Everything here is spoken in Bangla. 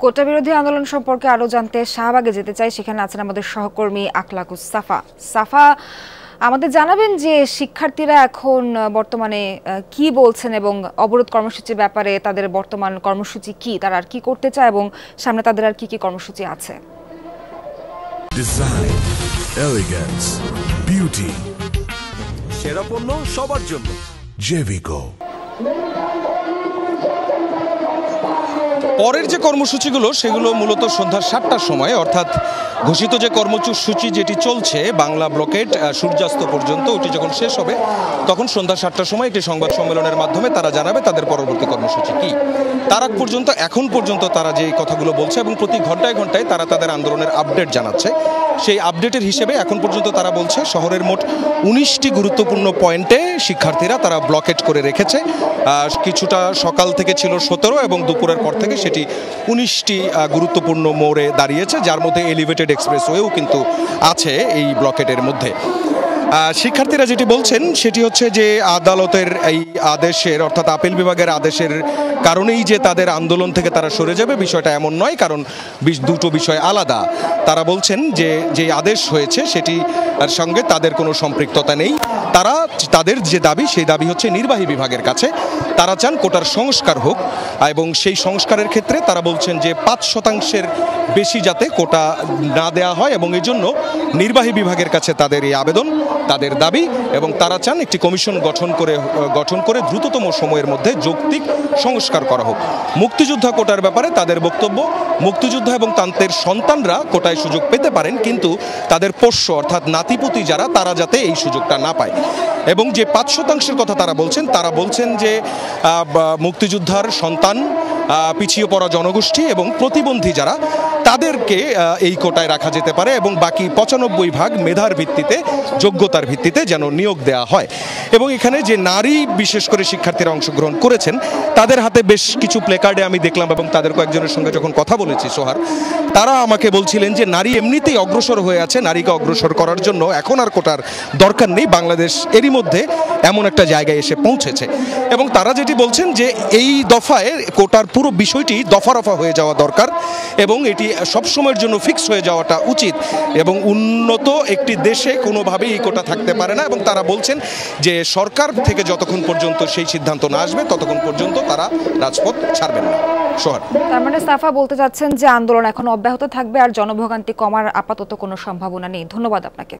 কোটা বিরোধী আন্দোলন সম্পর্কে আরো জানতে শাহবাগে যেতে চাই। সেখানে আছেন আমাদের সহকর্মী আখলাকুস সাফা। সাফা, আমাদের জানাবেন যে শিক্ষার্থীরা এখন বর্তমানে কি বলছেন এবং অবরোধ কর্মসূচির ব্যাপারে তাদের বর্তমান কর্মসূচি কি, তারা আর কি করতে চায় এবং সামনে তাদের আর কি কি কর্মসূচি আছে। ডিজাইন, এলিগেন্স, বিউটি, সেরা পণ্য সবার জন্য জেভিকো। পরের যে কর্মসূচিগুলো সেগুলো মূলত সন্ধ্যা ৭টার সময়, অর্থাৎ ঘোষিত যে কর্মসূচি যেটি চলছে বাংলা ব্লকেড সূর্যাস্ত পর্যন্ত, ওটি যখন শেষ হবে তখন সন্ধ্যা ৭টার সময় একটি সংবাদ সম্মেলনের মাধ্যমে তারা জানাবে তাদের পরবর্তী কর্মসূচি কি। তার আগ পর্যন্ত এখন পর্যন্ত তারা যে কথাগুলো বলছে এবং প্রতি ঘন্টায় ঘন্টায় তারা তাদের আন্দোলনের আপডেট জানাচ্ছে, সেই আপডেটের হিসেবে এখন পর্যন্ত তারা বলছে শহরের মোট ১৯টি গুরুত্বপূর্ণ পয়েন্টে শিক্ষার্থীরা তারা ব্লকেট করে রেখেছে। কিছুটা সকাল থেকে ছিল ১৭ এবং দুপুরের পর থেকে সেটি ১৯টি গুরুত্বপূর্ণ মোড়ে দাঁড়িয়েছে, যার মধ্যে এলিভেটেড এক্সপ্রেসওয়েও কিন্তু আছে এই ব্লকেটের মধ্যে। শিক্ষার্থীরা যেটি বলছেন সেটি হচ্ছে যে আদালতের এই আদেশের, অর্থাৎ আপিল বিভাগের আদেশের কারণেই যে তাদের আন্দোলন থেকে তারা সরে যাবে বিষয়টা এমন নয়, কারণ দুটো বিষয় আলাদা। তারা বলছেন যে যে আদেশ হয়েছে সেটির সঙ্গে তাদের কোনো সম্পৃক্ততা নেই। তারা তাদের যে দাবি সেই দাবি হচ্ছে নির্বাহী বিভাগের কাছে। তারা চান কোটার সংস্কার হোক এবং সেই সংস্কারের ক্ষেত্রে তারা বলছেন যে ৫% বেশি যাতে কোটা না দেওয়া হয় এবং এই জন্য নির্বাহী বিভাগের কাছে তাদের এই আবেদন, তাদের দাবি, এবং তারা চান একটি কমিশন গঠন করে দ্রুততম সময়ের মধ্যে যৌক্তিক সংস্কার করা হোক। মুক্তিযোদ্ধা কোটার ব্যাপারে তাদের বক্তব্য, মুক্তিযোদ্ধা এবং তাদের সন্তানরা কোটায় সুযোগ পেতে পারেন, কিন্তু তাদের পোষ্য অর্থাৎ নাতিপুতি যারা, তারা যাতে এই সুযোগটা না পায়। এবং যে ৫%-এর কথা তারা বলছেন যে মুক্তিযোদ্ধার সন্তান, পিছিয়ে পড়া জনগোষ্ঠী এবং প্রতিবন্ধী যারা, তাদেরকে এই কোটায় রাখা যেতে পারে এবং বাকি ৯৫% মেধার ভিত্তিতে, যোগ্যতার ভিত্তিতে যেন নিয়োগ দেওয়া হয়। এবং এখানে যে নারী বিশেষ করে শিক্ষার্থীরা অংশগ্রহণ করেছেন তাদের হাতে বেশ কিছু প্লেকার্ডে আমি দেখলাম এবং তাদের কয়েকজনের সঙ্গে যখন কথা বলেছি সোহার, তারা আমাকে বলছিলেন যে নারী এমনিতেই অগ্রসর হয়ে আছে, নারীকে অগ্রসর করার জন্য এখন আর কোটার দরকার নেই। বাংলাদেশ এরই মধ্যে এমন একটা জায়গায় এসে পৌঁছেছে এবং তারা যেটি বলছেন যে এই দফায় কোটার পুরো বিষয়টি দফা রফা হয়ে যাওয়া দরকার এবং এটি সবসময়ের জন্য ফিক্স হয়ে যাওয়াটা উচিত এবং উন্নত একটি দেশে কোনোভাবেই এই কোটা থাকতে পারে না। এবং তারা বলছেন যে সরকার থেকে যতক্ষণ পর্যন্ত সেই সিদ্ধান্ত না আসবে ততক্ষণ পর্যন্ত তারা রাজপথ ছাড়বেন না। সোহার, তার মানে সাফা বলতে চাচ্ছেন যে আন্দোলন এখন অব্যাহত থাকবে আর জনভোগান্তি কমার আপাতত কোনো সম্ভাবনা নেই। ধন্যবাদ আপনাকে।